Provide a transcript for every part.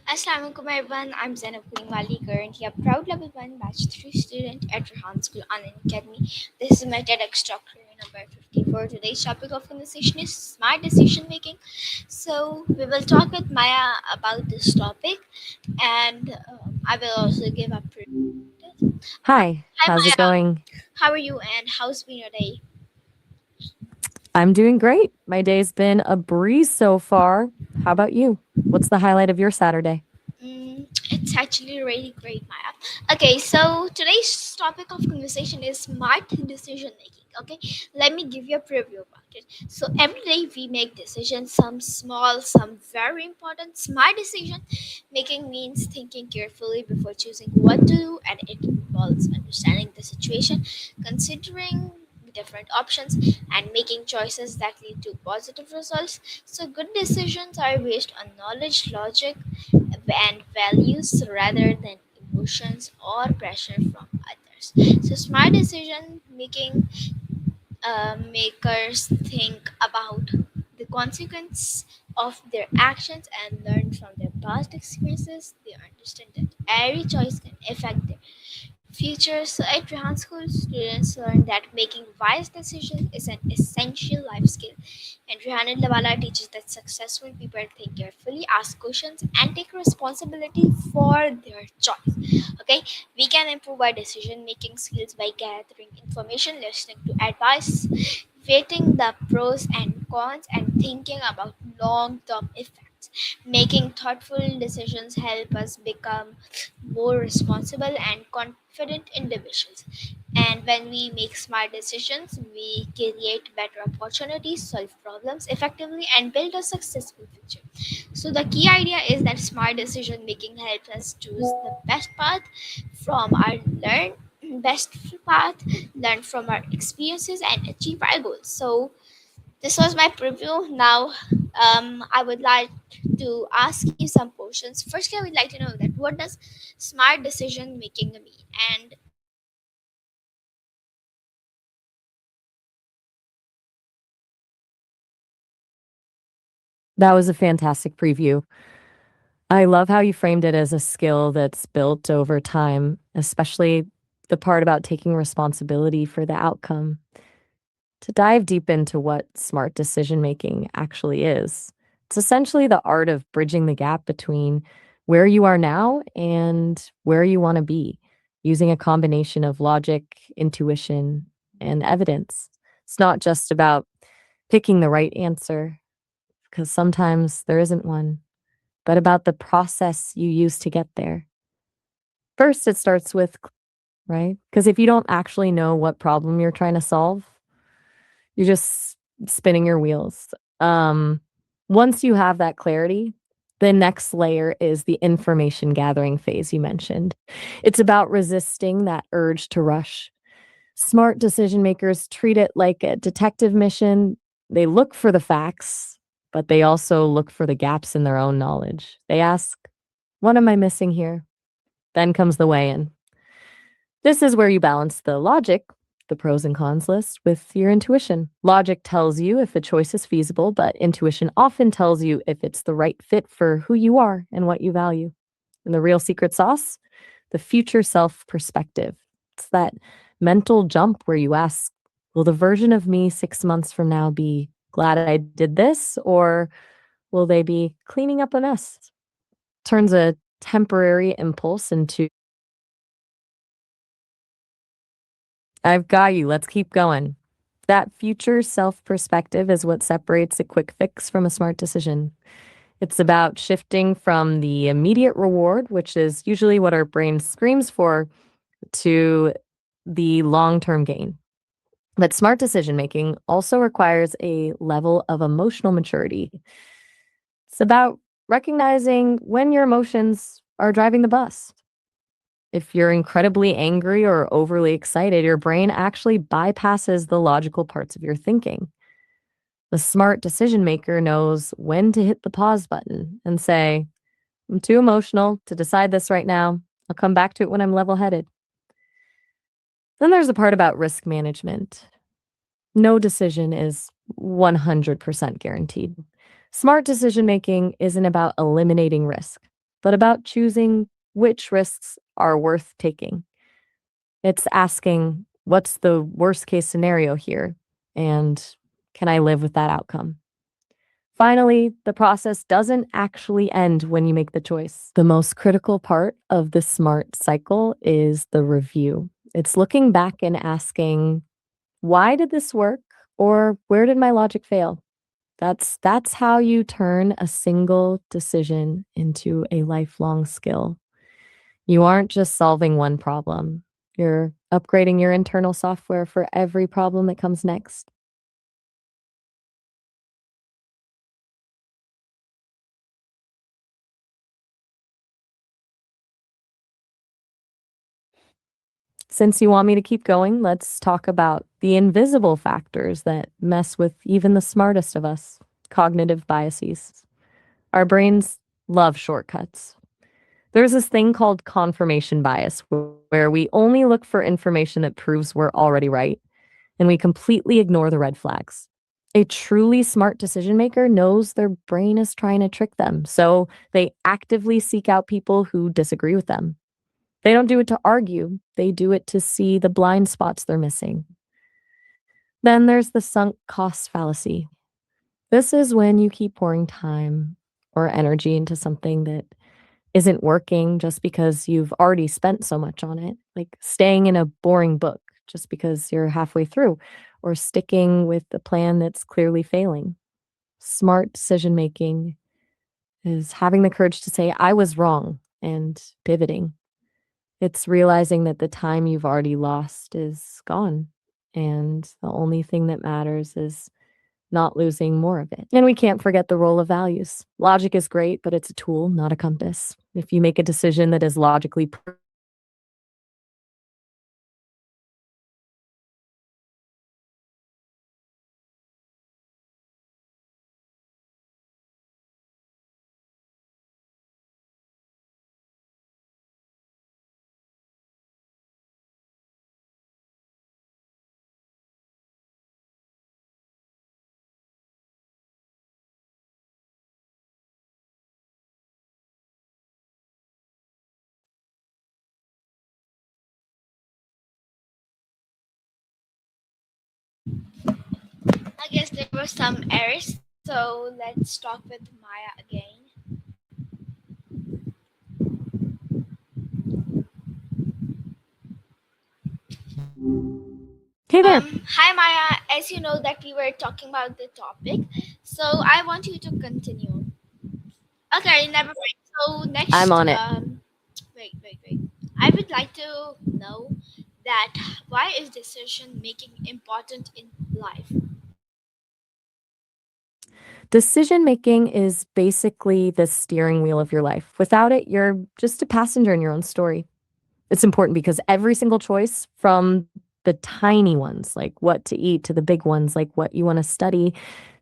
Assalamualaikum everyone, I'm Zainab Wali, currently a proud level 1 batch 3 student at Rehan School Online Academy. This is my TEDx talk number 54. Today's topic of conversation is smart decision making. So, we will talk with Maya about this topic and I will also give a preview. Hi, Hi how's it Maya, going? how are you and how's been your day? I'm doing great. My day's been a breeze so far. How about you? What's the highlight of your Saturday? It's actually really great, Maya. Okay, so today's topic of conversation is smart decision making. Okay, let me give you a preview about it. So every day we make decisions, some small, some very important. Smart decision making means thinking carefully before choosing what to do, and it involves understanding the situation, considering different options, and making choices that lead to positive results. So good decisions are based on knowledge, logic, and values rather than emotions or pressure from others. So, smart decision making makers think about the consequence of their actions and learn from their past experiences. They understand that every choice can affect their future. So at Rehan School, students learn that making wise decisions is an essential life skill. And Rehan Allahwala teaches that successful people think carefully, ask questions, and take responsibility for their choice. Okay, we can improve our decision making skills by gathering information, listening to advice, weighting the pros and cons, and thinking about long term effects. Making thoughtful decisions help us become more responsible and confident individuals. And when we make smart decisions, we create better opportunities, solve problems effectively, and build a successful future. So, the key idea is that smart decision making helps us choose the from our learn best path, learn from our experiences, and achieve our goals. So, this was my preview. Now, I would like to ask you some questions. Firstly, I would like to know that what does smart decision making mean? And That was a fantastic preview. I love how you framed it as a skill that's built over time, especially the part about taking responsibility for the outcome. To dive deep into what smart decision making actually is, it's essentially the art of bridging the gap between where you are now and where you want to be, using a combination of logic, intuition, and evidence. It's not just about picking the right answer, because sometimes there isn't one, but about the process you use to get there. First, it starts with, right? Because if you don't actually know what problem you're trying to solve, you're just spinning your wheels. Um, Once you have that clarity, the next layer is the information gathering phase you mentioned. It's about resisting that urge to rush. Smart decision makers treat it like a detective mission. They look for the facts, but they also look for the gaps in their own knowledge. They ask, what am I missing here? Then comes the weigh in. This is where you balance the logic, the pros and cons list, with your intuition. Logic tells you if a choice is feasible, but intuition often tells you if it's the right fit for who you are and what you value. And the real secret sauce, the future self perspective. It's that mental jump where you ask, will the version of me 6 months from now be glad I did this? Or will they be cleaning up a mess? Turns a temporary impulse into, I've got you. Let's keep going. That future self perspective is what separates a quick fix from a smart decision. It's about shifting from the immediate reward, which is usually what our brain screams for, to the long term gain. But smart decision making also requires a level of emotional maturity. It's about recognizing when your emotions are driving the bus. If you're incredibly angry or overly excited, your brain actually bypasses the logical parts of your thinking. The smart decision maker knows when to hit the pause button and say, I'm too emotional to decide this right now. I'll come back to it when I'm level headed. Then there's the part about risk management. No decision is 100% guaranteed. Smart decision making isn't about eliminating risk, but about choosing which risks are worth taking. It's asking, what's the worst case scenario here? And can I live with that outcome? Finally, the process doesn't actually end when you make the choice. The most critical part of the smart cycle is the review. It's looking back and asking, why did this work? Or where did my logic fail? That's how you turn a single decision into a lifelong skill. You aren't just solving one problem. You're upgrading your internal software for every problem that comes next. Since you want me to keep going, let's talk about the invisible factors that mess with even the smartest of us, cognitive biases. Our brains love shortcuts. There's this thing called confirmation bias, where we only look for information that proves we're already right, and we completely ignore the red flags. A truly smart decision maker knows their brain is trying to trick them, so they actively seek out people who disagree with them. They don't do it to argue, they do it to see the blind spots they're missing. Then there's the sunk cost fallacy. This is when you keep pouring time or energy into something that isn't working just because you've already spent so much on it, like staying in a boring book just because you're halfway through, or sticking with the plan that's clearly failing. Smart decision making is having the courage to say, I was wrong, and pivoting. It's realizing that the time you've already lost is gone, and the only thing that matters is not losing more of it. And we can't forget the role of values. Logic is great, but it's a tool, not a compass. If you make a decision that is logically I guess there were some errors, so let's talk with Maya again. hey there. Hi Maya, as you know that we were talking about the topic, so I want you to continue. Okay, never mind. So I'm next, on it. wait. I would like to know that why is decision making important in life? Decision making is basically the steering wheel of your life. Without it, you're just a passenger in your own story. It's important because every single choice, from the tiny ones, like what to eat, to the big ones, like what you want to study,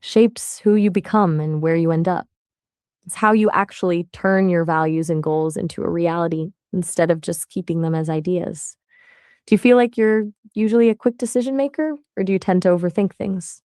shapes who you become and where you end up. It's how you actually turn your values and goals into a reality instead of just keeping them as ideas. Do you feel like you're usually a quick decision maker, or do you tend to overthink things?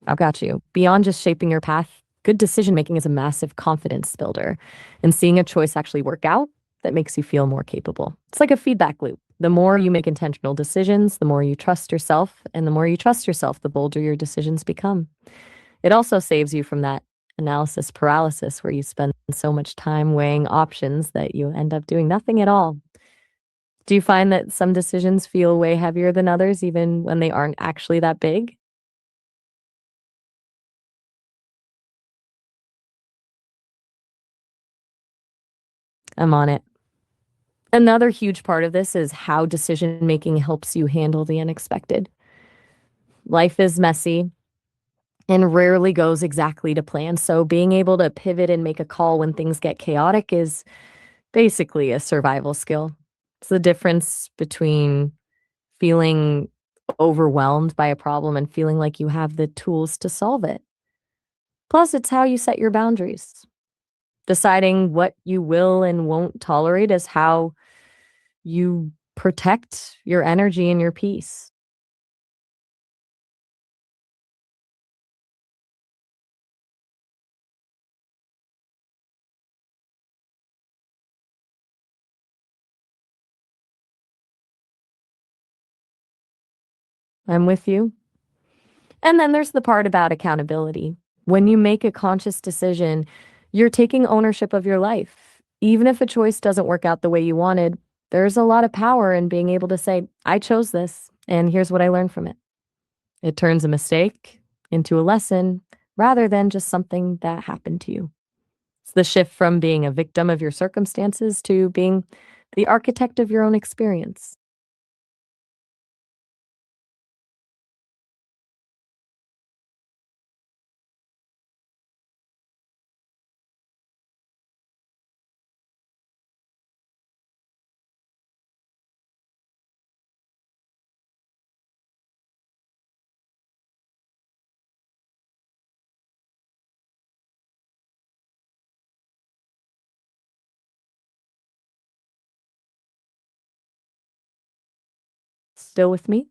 I've got you. Beyond just shaping your path, good decision making is a massive confidence builder. And seeing a choice actually work out, that makes you feel more capable. It's like a feedback loop. The more you make intentional decisions, the more you trust yourself. And the more you trust yourself, the bolder your decisions become. It also saves you from that analysis paralysis where you spend so much time weighing options that you end up doing nothing at all. Do you find that some decisions feel way heavier than others, even when they aren't actually that big? I'm on it. Another huge part of this is how decision making helps you handle the unexpected. Life is messy, and rarely goes exactly to plan. So being able to pivot and make a call when things get chaotic is basically a survival skill. It's the difference between feeling overwhelmed by a problem and feeling like you have the tools to solve it. Plus, it's how you set your boundaries. Deciding what you will and won't tolerate is how you protect your energy and your peace. I'm with you. And then there's the part about accountability. When you make a conscious decision, you're taking ownership of your life. Even if a choice doesn't work out the way you wanted, there's a lot of power in being able to say, I chose this, and here's what I learned from it. It turns a mistake into a lesson rather than just something that happened to you. It's the shift from being a victim of your circumstances to being the architect of your own experience. Still with me?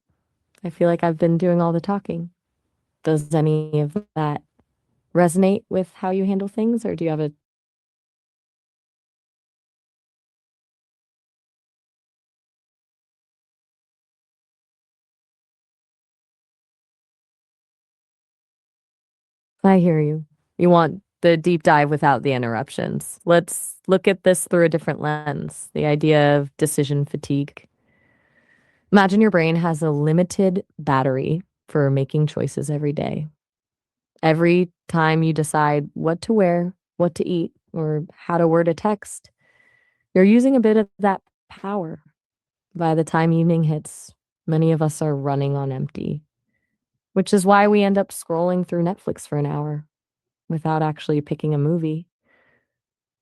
I feel like I've been doing all the talking. Does any of that resonate with how you handle things, or do you have a I hear you. You want the deep dive without the interruptions. Let's look at this through a different lens, the idea of decision fatigue. Imagine your brain has a limited battery for making choices every day. Every time you decide what to wear, what to eat, or how to word a text, you're using a bit of that power. By the time evening hits, many of us are running on empty, which is why we end up scrolling through Netflix for an hour without actually picking a movie.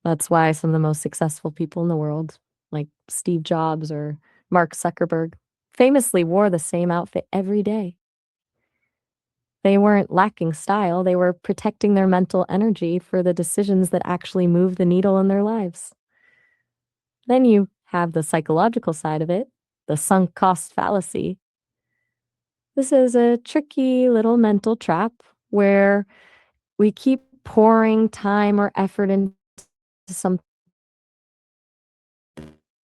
That's why some of the most successful people in the world, like Steve Jobs or Mark Zuckerberg, famously wore the same outfit every day. They weren't lacking style, they were protecting their mental energy for the decisions that actually move the needle in their lives. Then you have the psychological side of it, the sunk cost fallacy. This is a tricky little mental trap where we keep pouring time or effort into something,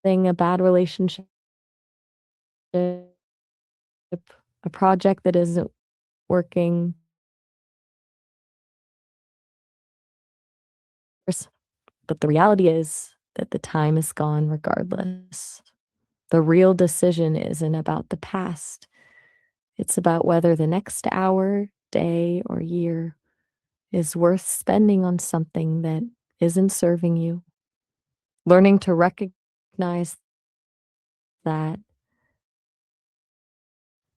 a bad relationship, a project that isn't working. But the reality is that the time is gone regardless. The real decision isn't about the past. It's about whether the next hour, day, or year is worth spending on something that isn't serving you. Learning to recognize that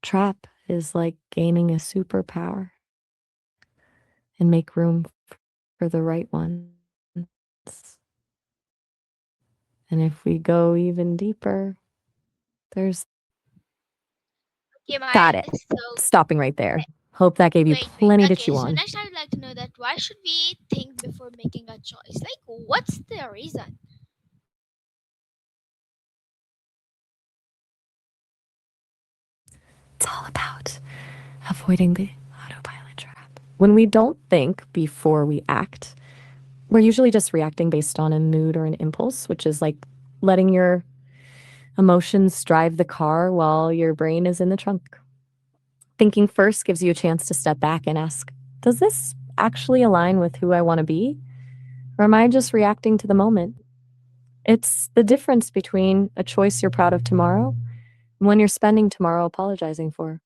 trap is like gaining a superpower and make room for the right ones. And if we go even deeper, there's Okay, Maya. got it. So Stopping right there. Hope that gave you great, great. plenty to Okay, chew so on. next I would like to know that why should we think before making a choice? Like, what's the reason? It's all about avoiding the autopilot trap. When we don't think before we act, we're usually just reacting based on a mood or an impulse, which is like letting your emotions drive the car while your brain is in the trunk. Thinking first gives you a chance to step back and ask, does this actually align with who I want to be? Or am I just reacting to the moment? It's the difference between a choice you're proud of tomorrow and when you're spending tomorrow apologizing for.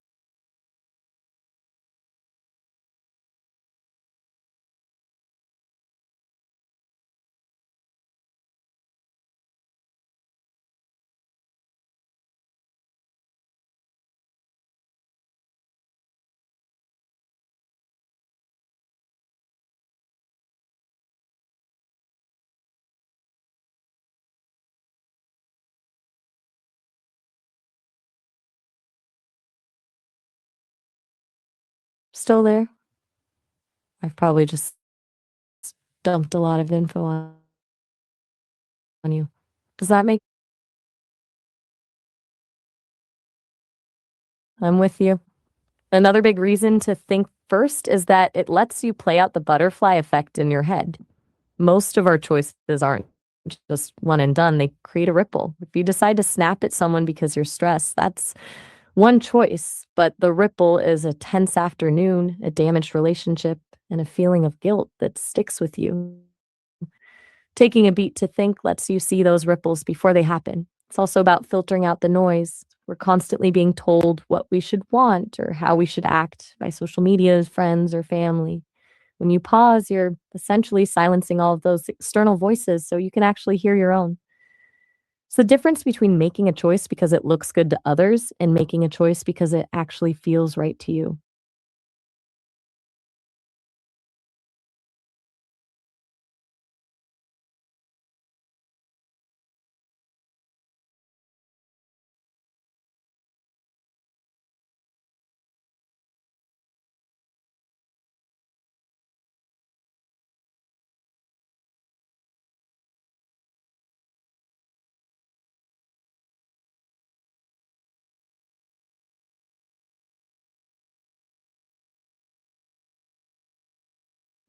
Still there? I've probably just dumped a lot of info on you. Does that make I'm with you. Another big reason to think first is that it lets you play out the butterfly effect in your head. Most of our choices aren't just one and done, they create a ripple. If you decide to snap at someone because you're stressed, that's one choice, but the ripple is a tense afternoon, a damaged relationship, and a feeling of guilt that sticks with you. Taking a beat to think lets you see those ripples before they happen. It's also about filtering out the noise. We're constantly being told what we should want or how we should act by social media, friends, or family. When you pause, you're essentially silencing all of those external voices so you can actually hear your own. It's the difference between making a choice because it looks good to others and making a choice because it actually feels right to you.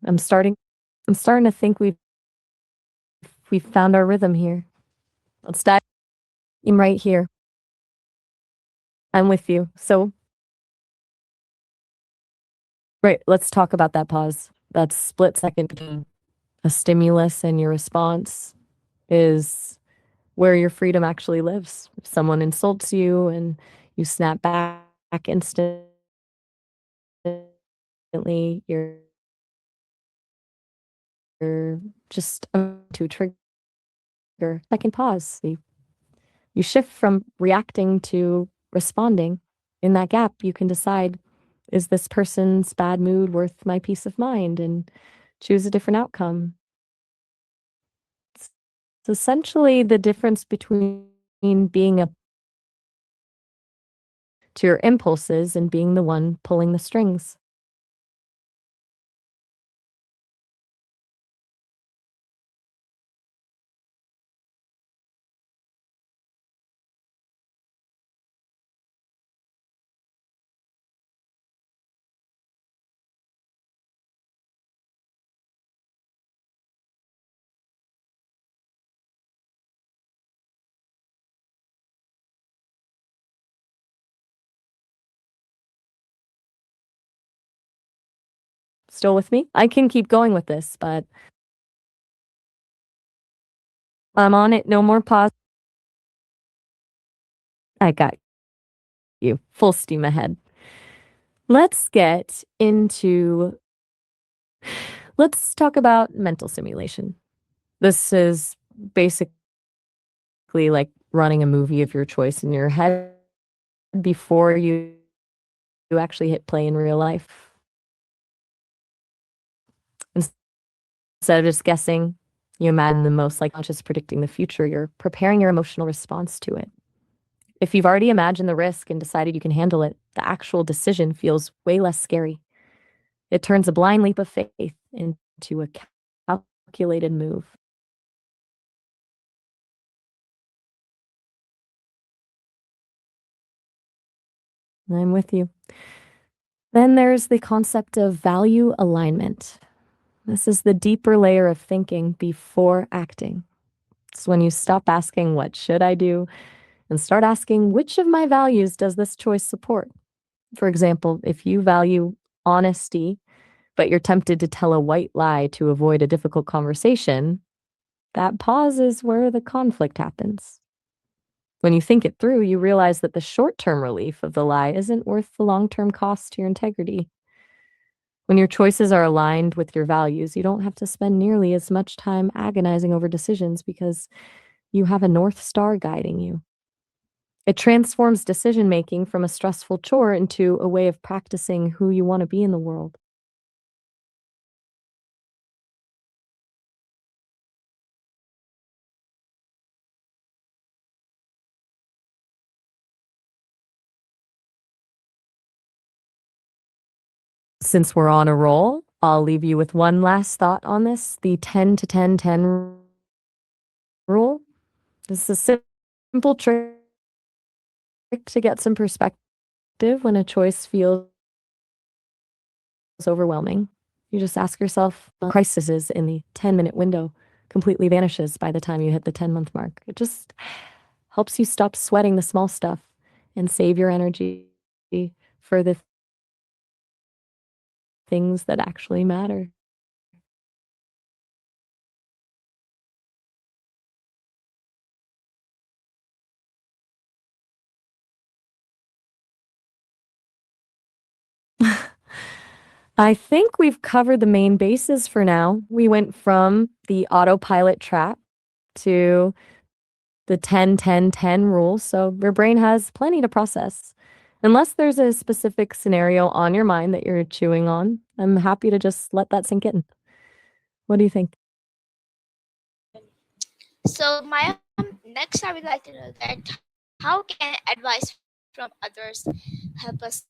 I'm starting I'm starting to think we've found our rhythm here. Let's dive in right here. I'm with you. So, right, let's talk about that pause. That split second between a stimulus and your response is where your freedom actually lives. If someone insults you and you snap back instantly, you're just to trigger second pause. You shift from reacting to responding. In that gap, you can decide, is this person's bad mood worth my peace of mind, and choose a different outcome. It's essentially the difference between being a to your impulses and being the one pulling the strings. Still with me? I can keep going with this, but I'm on it. No more pause. I got you. Full steam ahead. Let's get into let's talk about mental simulation. This is basically like running a movie of your choice in your head before you actually hit play in real life. Instead of just guessing, you imagine the most like not just predicting the future, you're preparing your emotional response to it. If you've already imagined the risk and decided you can handle it, the actual decision feels way less scary. It turns a blind leap of faith into a calculated move. I'm with you. Then there's the concept of value alignment. This is the deeper layer of thinking before acting. It's when you stop asking, what should I do? And start asking, which of my values does this choice support? For example, if you value honesty, but you're tempted to tell a white lie to avoid a difficult conversation, that pause is where the conflict happens. When you think it through, you realize that the short term relief of the lie isn't worth the long term cost to your integrity. When your choices are aligned with your values, you don't have to spend nearly as much time agonizing over decisions because you have a North Star guiding you. It transforms decision making from a stressful chore into a way of practicing who you want to be in the world. Since we're on a roll, I'll leave you with one last thought on this. The 10 to 10 10 rule. This is a simple trick to get some perspective when a choice feels overwhelming. You just ask yourself, crisis is in the 10-minute window completely vanishes by the time you hit the 10-month mark. It just helps you stop sweating the small stuff and save your energy for the things that actually matter. I think we've covered the main bases for now. We went from the autopilot trap to the 10-10-10 rule, so your brain has plenty to process. Unless there's a specific scenario on your mind that you're chewing on, I'm happy to just let that sink in. What do you think? So, Maya, next I would like to know that how can advice from others help us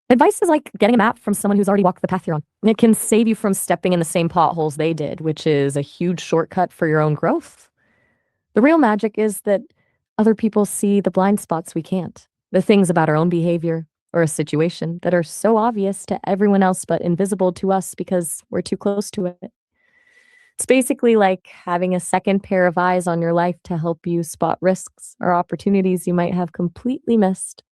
Advice is like getting a map from someone who's already walked the path you're on. And it can save you from stepping in the same potholes they did, which is a huge shortcut for your own growth. The real magic is that other people see the blind spots we can't, the things about our own behavior or a situation that are so obvious to everyone else but invisible to us because we're too close to it. It's basically like having a second pair of eyes on your life to help you spot risks or opportunities you might have completely missed.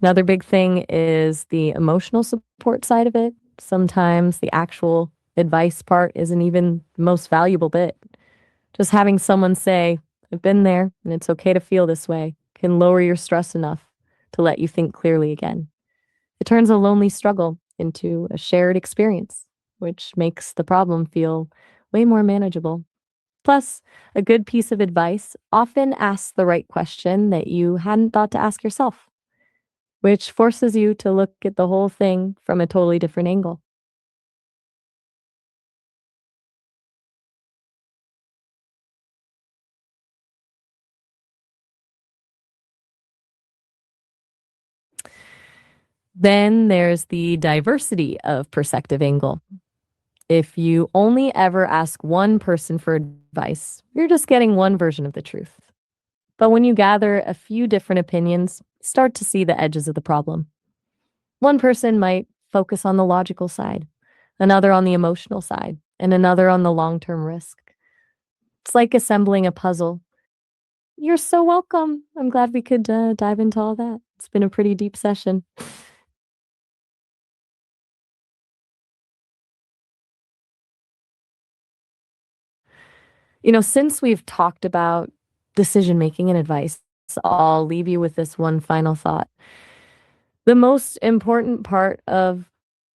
Another big thing is the emotional support side of it. Sometimes the actual advice part isn't even the most valuable bit. Just having someone say, I've been there and it's okay to feel this way, can lower your stress enough to let you think clearly again. It turns a lonely struggle into a shared experience, which makes the problem feel way more manageable. Plus, a good piece of advice often asks the right question that you hadn't thought to ask yourself, which forces you to look at the whole thing from a totally different angle. Then there's the diversity of perspective angle. If you only ever ask one person for advice, you're just getting one version of the truth. But when you gather a few different opinions, start to see the edges of the problem. One person might focus on the logical side, another on the emotional side, and another on the long term risk. It's like assembling a puzzle. You're so welcome. I'm glad we could dive into all that. It's been a pretty deep session. Since we've talked about decision making and advice, I'll leave you with this one final thought. The most important part of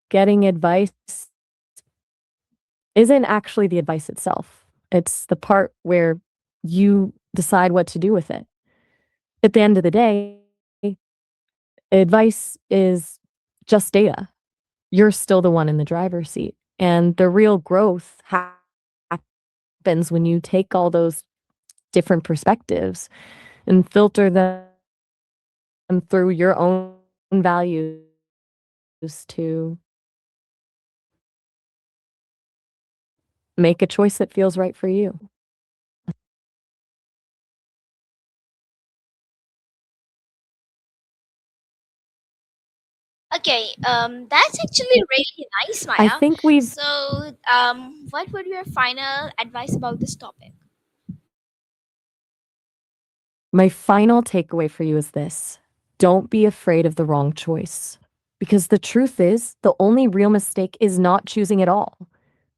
getting advice isn't actually the advice itself. It's the part where you decide what to do with it. At the end of the day, advice is just data. You're still the one in the driver's seat. And the real growth happens when you take all those different perspectives and filter them through your own values to make a choice that feels right for you. Okay, that's actually really nice, I Maya. think we've So, what would be your final advice about this topic? My final takeaway for you is this: don't be afraid of the wrong choice. Because the truth is, the only real mistake is not choosing at all.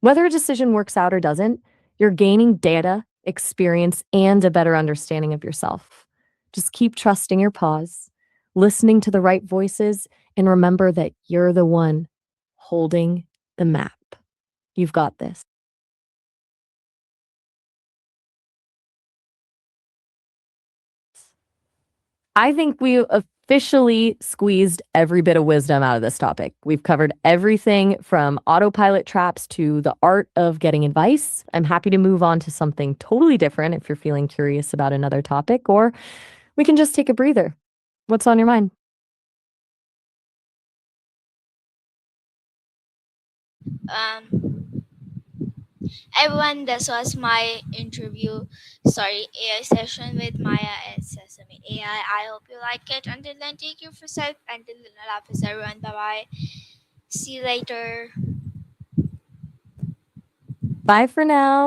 Whether a decision works out or doesn't, you're gaining data, experience, and a better understanding of yourself. Just keep trusting your pause, listening to the right voices, and remember that you're the one holding the map. You've got this. I think we officially squeezed every bit of wisdom out of this topic. We've covered everything from autopilot traps to the art of getting advice. I'm happy to move on to something totally different if you're feeling curious about another topic, or we can just take a breather. What's on your mind? Um, Everyone, this was my interview, sorry, AI session with Maya at Sesame AI. I hope you like it. Until then, take care of yourself. Until then, Allah Hafiz, everyone. Bye bye. See you later. Bye for now.